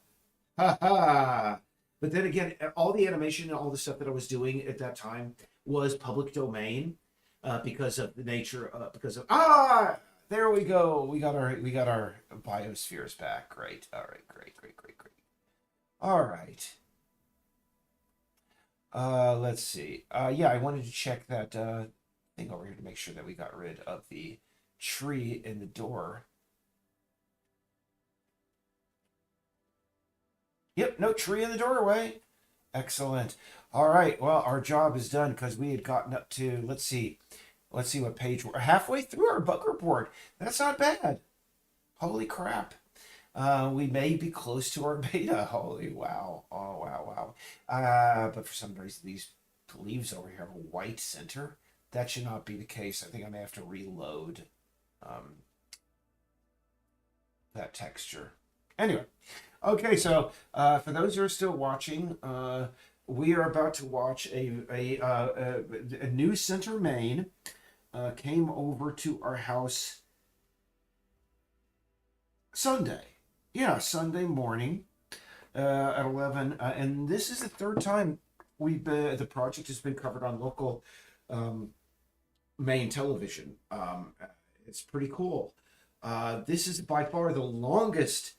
ha ha!" But then again, all the animation and all the stuff that I was doing at that time was public domain because of the nature. Because of there we go. We got our biospheres back. Great. All right. Great. Great. Great. Great. All right. Let's see. Yeah, I wanted to check that thing over here to make sure that we got rid of the tree in the door. Yep, no tree in the doorway. Excellent. All right. Well, our job is done because we had gotten up to, let's see what page we're halfway through our bug report. That's not bad. Holy crap. We may be close to our beta. Holy wow. Oh, wow, wow. But for some reason, these leaves over here have a white center. That should not be the case. I think I may have to reload um, that texture. Anyway, okay, so for those who are still watching, we are about to watch a new center main came over to our house Sunday. Yeah, Sunday morning at 11. And this is the third time the project has been covered on local main television. It's pretty cool. This is by far the longest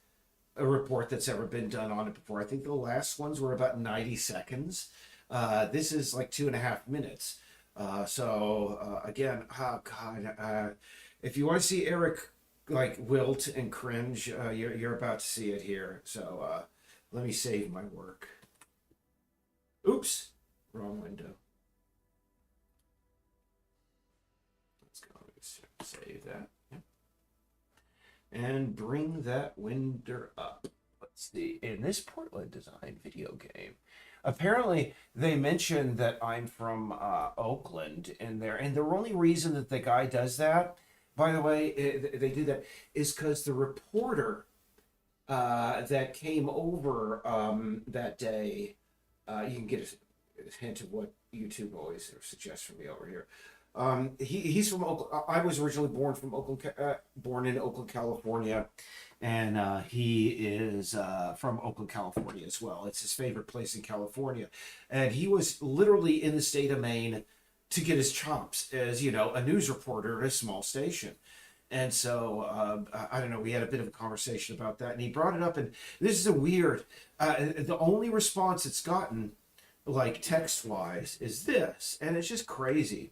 report that's ever been done on it before. I think the last ones were about 90 seconds. This is like 2.5 minutes. Again, oh God, if you want to see Eric like wilt and cringe, you're about to see it here. So let me save my work. Oops, wrong window. Let's go. Save that. Yep. And bring that window up. Let's see. In this Portland design video game, apparently they mentioned that I'm from Oakland in there, and the only reason that the guy does that, by the way, they do that, is because the reporter that came over that day, you can get a hint of what YouTube always suggests for me over here. He's from Oakland. I was originally born in Oakland, California, and he is from Oakland, California as well. It's his favorite place in California, and he was literally in the state of Maine to get his chops as, you know, a news reporter at a small station. And so I don't know. We had a bit of a conversation about that, and he brought it up. And this is a weird. The only response it's gotten, like text wise, is this, and it's just crazy.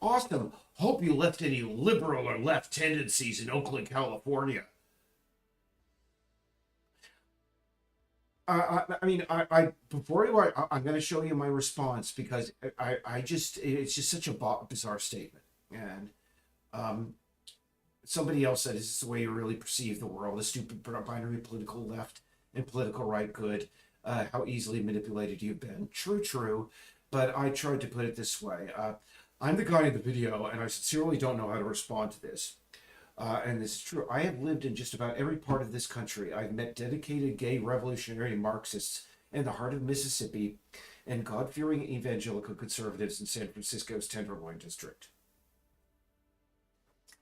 Awesome. Hope you left any liberal or left tendencies in Oakland, California. I before I'm going to show you my response, because it's just such a bizarre statement. And somebody else said, "Is this the way you really perceive the world? A stupid binary political left and political right good? How easily manipulated you've been." True. But I tried to put it this way. I'm the guy in the video, and I sincerely don't know how to respond to this. And this is true. I have lived in just about every part of this country. I've met dedicated gay revolutionary Marxists in the heart of Mississippi and God-fearing evangelical conservatives in San Francisco's Tenderloin District.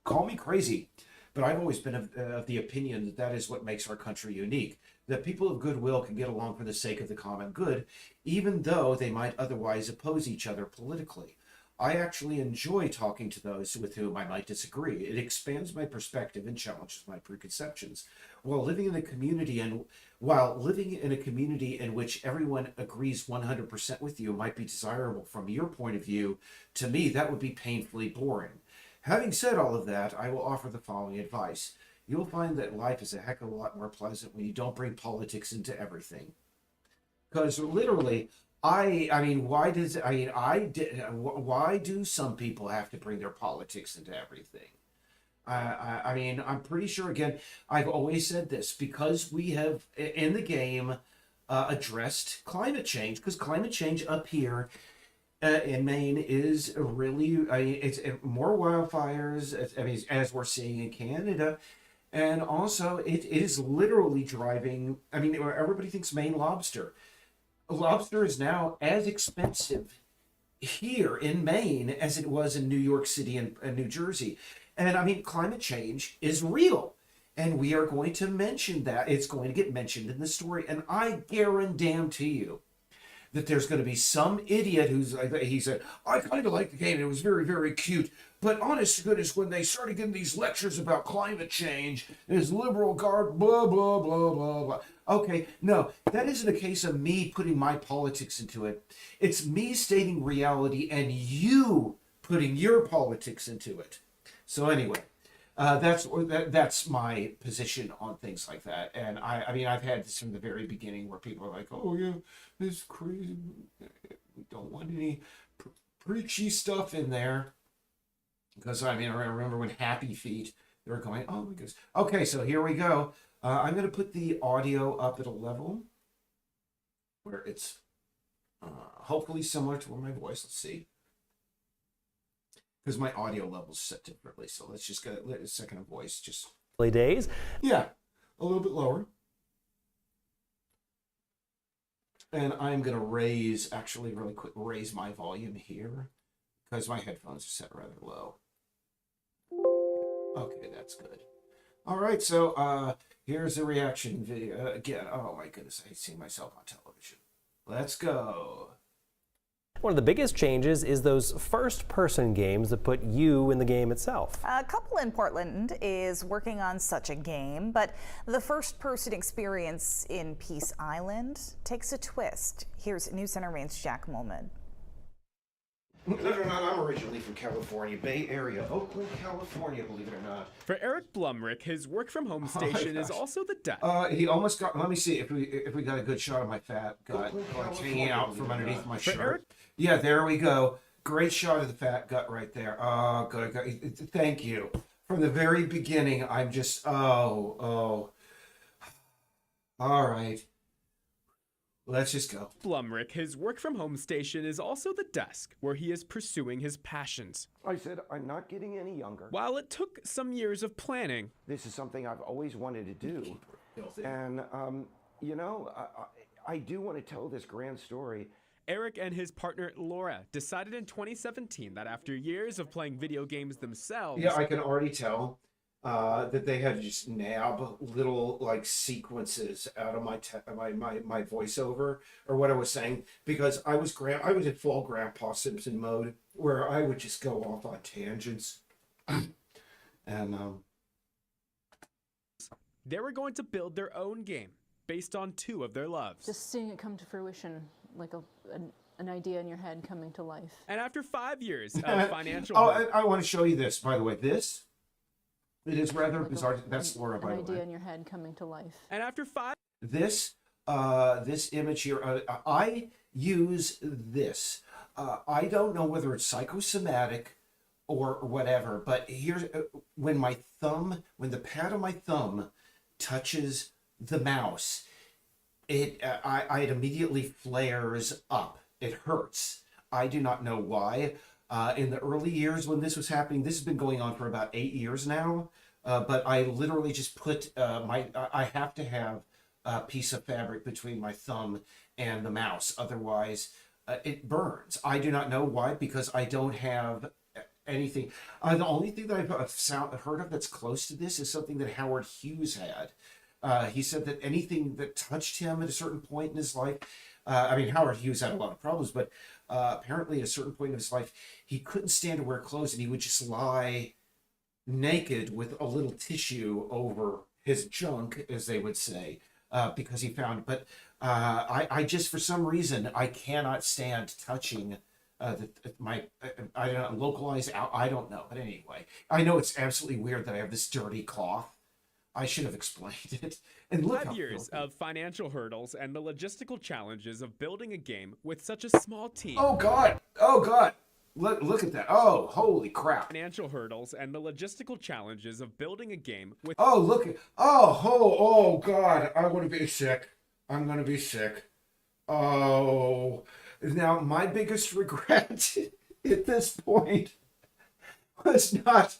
Call me crazy, but I've always been of the opinion that that is what makes our country unique. That people of goodwill can get along for the sake of the common good, even though they might otherwise oppose each other politically. I actually enjoy talking to those with whom I might disagree. It expands my perspective and challenges my preconceptions. While living in a community in which everyone agrees 100% with you might be desirable from your point of view, to me that would be painfully boring. Having said all of that, I will offer the following advice. You'll find that life is a heck of a lot more pleasant when you don't bring politics into everything. Because literally, why do some people have to bring their politics into everything? I'm pretty sure, again, I've always said this, because we have, in the game, addressed climate change, because climate change up here in Maine is really, it's more wildfires, as we're seeing in Canada. And also, it is literally driving, everybody thinks Maine lobster. Lobster is now as expensive here in Maine as it was in New York City and New Jersey. And climate change is real. And we are going to mention that. It's going to get mentioned in the story. And I guarantee you that there's going to be some idiot he said, I kind of like the game. It was very, very cute. But honest to goodness, when they started giving these lectures about climate change, this liberal guard, blah, blah, blah, blah, blah. Okay, no, that isn't a case of me putting my politics into it. It's me stating reality and you putting your politics into it. So anyway, that's my position on things like that. And I've had this from the very beginning where people are like, oh yeah, this is crazy. We don't want any preachy stuff in there. Because I remember when Happy Feet, they were going, oh my goodness. Okay, so here we go. I'm going to put the audio up at a level where it's hopefully similar to my voice. Let's see. Because my audio level is set differently. So let's just get a second of voice. Just Early days. Yeah, a little bit lower. And I'm going to raise my volume here, because my headphones are set rather low. Okay, that's good. All right, so here's a reaction video. Again, oh my goodness, I hate seeing myself on television. Let's go. One of the biggest changes is those first-person games that put you in the game itself. A couple in Portland is working on such a game, but the first-person experience in Peace Island takes a twist. Here's News Center Main's Jack Molman. Believe it or not, I'm originally from California, Bay Area, Oakland, California, believe it or not. For Eric Blumrick, his work-from-home station is also the desk. He almost got, let me see if we got a good shot of my fat gut hanging out from underneath my shirt. Yeah, there we go. Great shot of the fat gut right there. Oh, good. Thank you. From the very beginning, I'm just, All right. Let's just go. Blumrick, his work-from-home station is also the desk where he is pursuing his passions. I said, I'm not getting any younger. While it took some years of planning, This is something I've always wanted to do. And, you know, I do want to tell this grand story. Eric and his partner Laura decided in 2017 that after years of playing video games themselves... Yeah, I can already tell that they had just nab little like sequences out of my voiceover or what I was saying, because I was in full Grandpa Simpson mode where I would just go off on tangents. And they were going to build their own game based on two of their loves. Just seeing it come to fruition, like an idea in your head coming to life. And after 5 years of financial... I want to show you this, by the way. It is rather bizarre. That's Laura, by the way. An idea in your head coming to life. And after 5... This image here, I use this. I don't know whether it's psychosomatic or whatever, but here's when the pad of my thumb touches the mouse, it immediately flares up. It hurts. I do not know why. In the early years when this was happening, this has been going on for about 8 years now, but I literally just put I have to have a piece of fabric between my thumb and the mouse, otherwise it burns. I do not know why, because I don't have anything. The only thing that I've heard of that's close to this is something that Howard Hughes had. He said that anything that touched him at a certain point in his life, Howard Hughes had a lot of problems, but apparently at a certain point in his life, he couldn't stand to wear clothes, and he would just lie naked with a little tissue over his junk, as they would say, because he found. But I just, for some reason, I cannot stand touching I don't know, localized out. I don't know, but anyway, I know it's absolutely weird that I have this dirty cloth. I should have explained it. And look, 5 years of financial hurdles and the logistical challenges of building a game with such a small team. Oh God! Oh God! Look at that! Oh, holy crap! Financial hurdles and the logistical challenges of building a game with... Oh, look at... Oh God! I'm gonna be sick. I'm gonna be sick. Oh, now my biggest regret at this point was not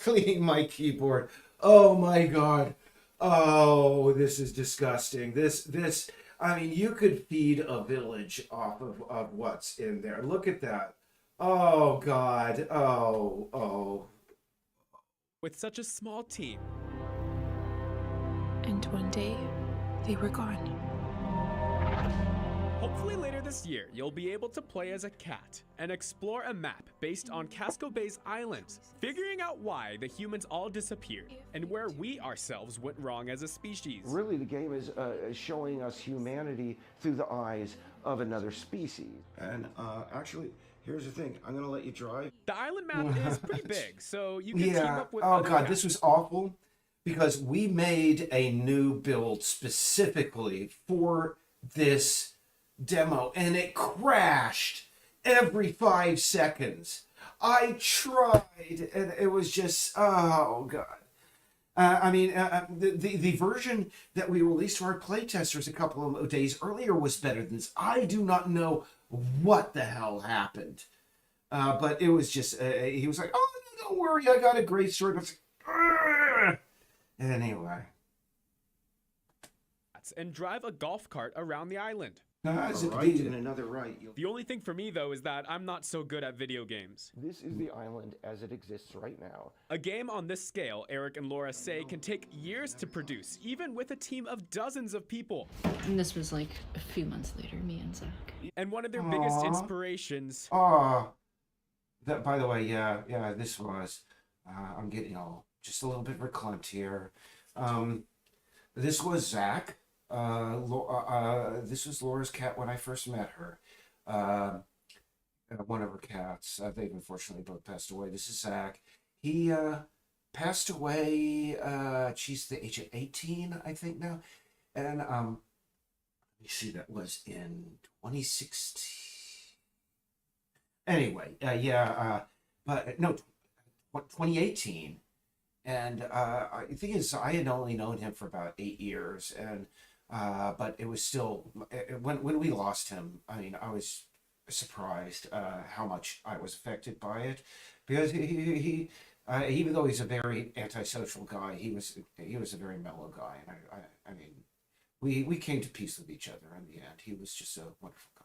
cleaning my keyboard. Oh my God. Oh, this is disgusting. This, I mean, you could feed a village off of what's in there. Look at that. Oh God. Oh. With such a small team. And one day, they were gone. Hopefully later this year, you'll be able to play as a cat and explore a map based on Casco Bay's islands, figuring out why the humans all disappeared and where we ourselves went wrong as a species. Really, the game is showing us humanity through the eyes of another species. And actually, here's the thing. I'm gonna let you drive. The island map is pretty big, so you can team up with Oh other God, cats. this was awful, because we made a new build specifically for this demo, and it crashed every 5 seconds. I tried, and it was just, oh God. The version that we released to our playtesters a couple of days earlier was better than this. I do not know what the hell happened, but it was just, he was like, oh, don't worry, I got a great story. I was like, "Ugh." Anyway. And drive a golf cart around the island. A right and another right. The only thing for me, though, is that I'm not so good at video games. This is the island as it exists right now. A game on this scale, Eric and Laura say, can take years to produce, even with a team of dozens of people. And this was like a few months later, me and Zach. And one of their biggest inspirations. That, by the way, yeah, this was. I'm getting just a little bit verklempt here. This was Zach. This was Laura's cat when I first met her. One of her cats. They've unfortunately both passed away. This is Zach. He passed away. She's the age of 18, I think now. And let me see. That was in 2016. Anyway, but no, 2018. And the thing is, I had only known him for about 8 years, and but it was still when we lost him. I mean, I was surprised how much I was affected by it, because he even though he's a very antisocial guy, he was a very mellow guy, and I mean, we came to peace with each other in the end. He was just a wonderful guy.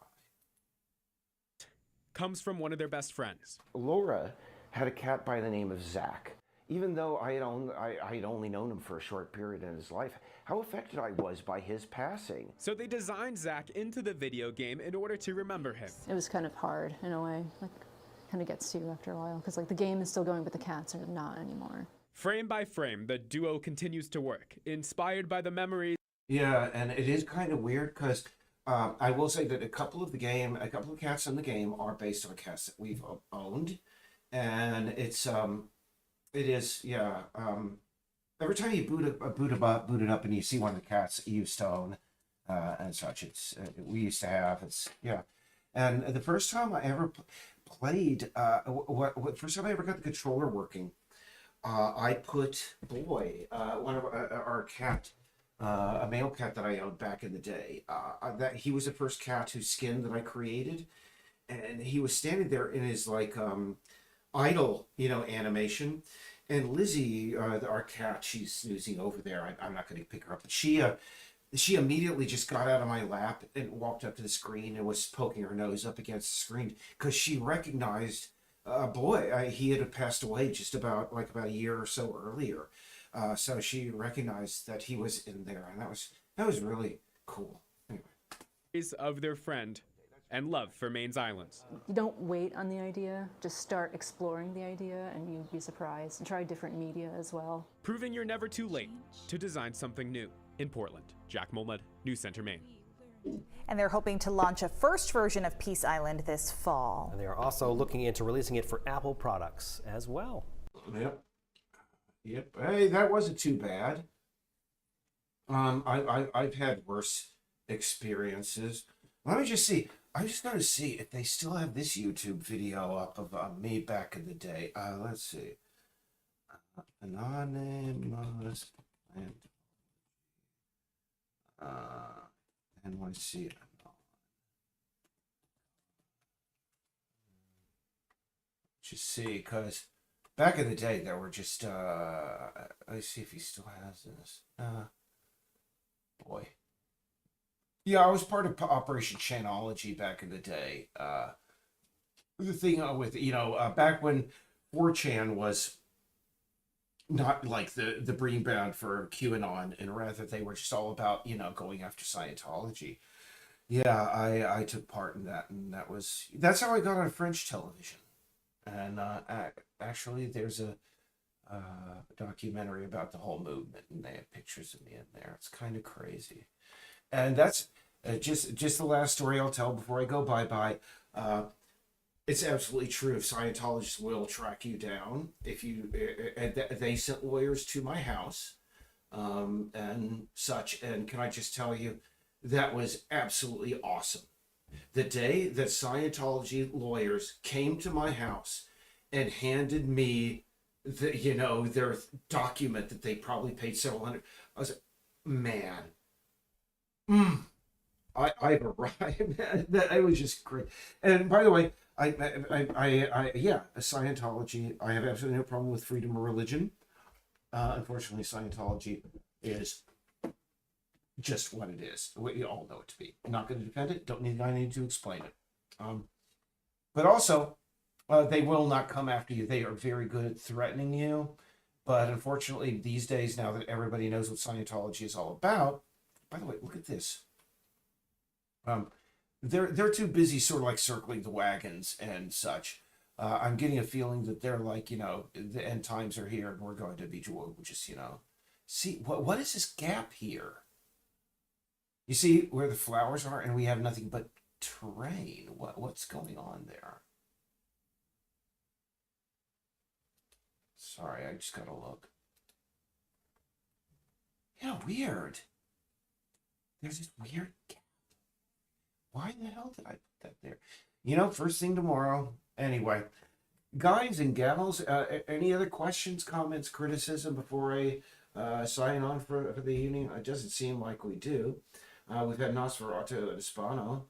Comes from one of their best friends. Laura had a cat by the name of Zach. Even though I had only known him for a short period in his life, how affected I was by his passing. So they designed Zach into the video game in order to remember him. It was kind of hard in a way, like kind of gets to you after a while, because like the game is still going, but the cats are not anymore. Frame by frame, the duo continues to work, inspired by the memories. Yeah, and it is kind of weird because I will say that a couple of cats in the game are based on cats that we've owned, and it is, yeah. Every time you boot it up and you see one of the cats you used to own and such, we used to have. And the first time I ever played, first time I ever got the controller working, I put Boy, one of our cat, a male cat that I owned back in the day. That he was the first cat whose skin that I created, and he was standing there in his idle, animation. And Lizzie, our cat, she's snoozing over there. I'm not going to pick her up, but she immediately just got out of my lap and walked up to the screen and was poking her nose up against the screen because she recognized Boy. He had passed away just about a year or so earlier, so she recognized that he was in there, and that was really cool. Anyway, Of their friend and love for Maine's Islands. You don't wait on the idea, just start exploring the idea and you'd be surprised, and try different media as well. Proving you're never too late to design something new. In Portland, Jack Mulmud, News Center, Maine. And they're hoping to launch a first version of Peace Island this fall. And they are also looking into releasing it for Apple products as well. Yep. Hey, that wasn't too bad. I've had worse experiences. Let me just see. I'm just going to see if they still have this YouTube video up of me back in the day. Let's see. Anonymous. And let's see. Just see, because back in the day, there were just, let's see if he still has this. Boy. Yeah, I was part of Operation Chanology back in the day. The thing with, back when 4chan was not like the breeding ground for QAnon, and rather they were just all about, going after Scientology. Yeah, I took part in that, and that's how I got on French television. And actually, there's a documentary about the whole movement, and they have pictures of me in there. It's kind of crazy. And that's just the last story I'll tell before I go bye-bye. It's absolutely true. If Scientologists will track you down, if you, they sent lawyers to my house and such. And can I just tell you, that was absolutely awesome. The day that Scientology lawyers came to my house and handed me their document that they probably paid several hundred, I was like, man, I've arrived. That was just great. And by the way, Scientology, I have absolutely no problem with freedom of religion. Unfortunately, Scientology is just what it is. We all know it to be. I'm not going to defend it. I need to explain it. But also, they will not come after you. They are very good at threatening you. But unfortunately, these days, now that everybody knows what Scientology is all about, by the way, look at this. They're too busy sort of like circling the wagons and such. I'm getting a feeling that they're like, the end times are here and we're going to be just, see, what is this gap here? You see where the flowers are and we have nothing but terrain. What's going on there? Sorry, I just gotta look. Yeah, weird. There's this weird gap. Why the hell did I put that there? First thing tomorrow. Anyway, guys and gals, any other questions, comments, criticism before I sign on for the evening? It doesn't seem like we do. We've had Nosferatu and Hispano.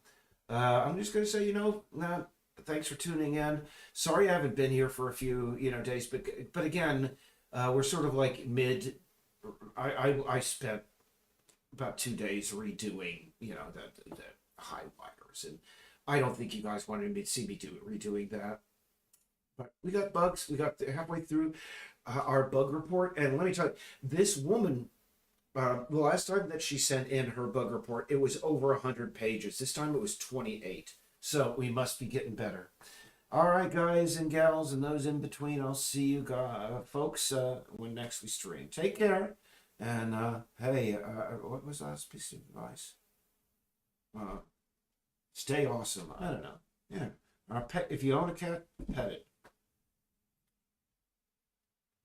I'm just going to say, thanks for tuning in. Sorry I haven't been here for a few, days, but again, we're sort of like mid. I spent about 2 days redoing, the high wires, and I don't think you guys wanted me to see me redoing that. But we got bugs. We got halfway through our bug report, and let me tell you, this woman. The last time that she sent in her bug report, it was over 100 pages. This time it was 28. So we must be getting better. All right, guys and gals and those in between, I'll see you folks when next we stream. Take care. And hey, what was the last piece of advice? Stay awesome. I don't know. Yeah. If you own a cat, pet it.